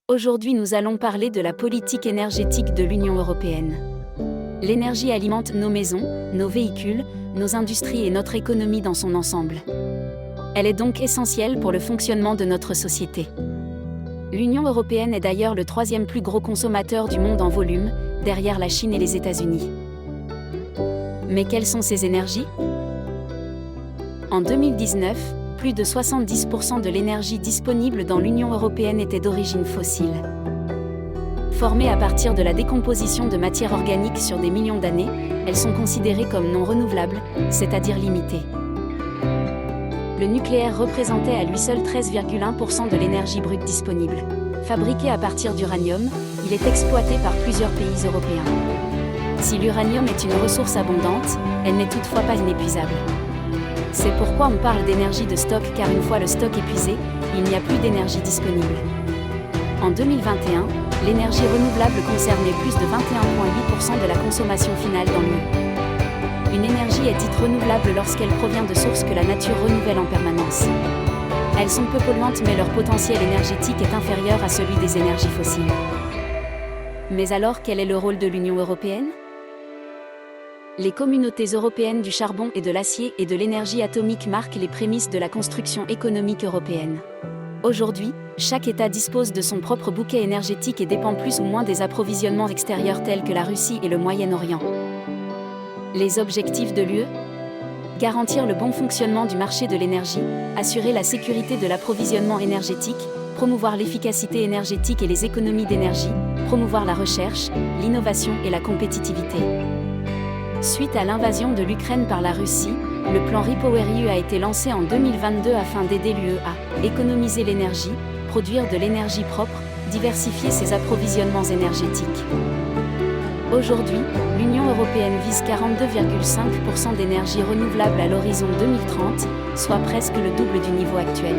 Aujourd'hui, nous allons parler de la politique énergétique de l'Union européenne. L'énergie alimente nos maisons, nos véhicules, nos industries et notre économie dans son ensemble. Elle est donc essentielle pour le fonctionnement de notre société. L'Union européenne est d'ailleurs le troisième plus gros consommateur du monde en volume, derrière la Chine et les États-Unis. Mais quelles sont ces énergies ? En 2019, plus de 70% de l'énergie disponible dans l'Union européenne était d'origine fossile. Formées à partir de la décomposition de matières organiques sur des millions d'années, elles sont considérées comme non renouvelables, c'est-à-dire limitées. Le nucléaire représentait à lui seul 13,1% de l'énergie brute disponible. Fabriqué à partir d'uranium, il est exploité par plusieurs pays européens. Si l'uranium est une ressource abondante, elle n'est toutefois pas inépuisable. C'est pourquoi on parle d'énergie de stock, car une fois le stock épuisé, il n'y a plus d'énergie disponible. En 2021, l'énergie renouvelable concernait plus de 21,8% de la consommation finale dans l'UE. Une énergie est dite renouvelable lorsqu'elle provient de sources que la nature renouvelle en permanence. Elles sont peu polluantes, mais leur potentiel énergétique est inférieur à celui des énergies fossiles. Mais alors, quel est le rôle de l'Union européenne ? Les communautés européennes du charbon et de l'acier et de l'énergie atomique marquent les prémices de la construction économique européenne. Aujourd'hui, chaque État dispose de son propre bouquet énergétique et dépend plus ou moins des approvisionnements extérieurs tels que la Russie et le Moyen-Orient. Les objectifs de l'UE ? Garantir le bon fonctionnement du marché de l'énergie, assurer la sécurité de l'approvisionnement énergétique, promouvoir l'efficacité énergétique et les économies d'énergie, promouvoir la recherche, l'innovation et la compétitivité. Suite à l'invasion de l'Ukraine par la Russie, le plan REPowerEU a été lancé en 2022 afin d'aider l'UE à économiser l'énergie, produire de l'énergie propre, diversifier ses approvisionnements énergétiques. Aujourd'hui, l'Union européenne vise 42,5% d'énergie renouvelable à l'horizon 2030, soit presque le double du niveau actuel.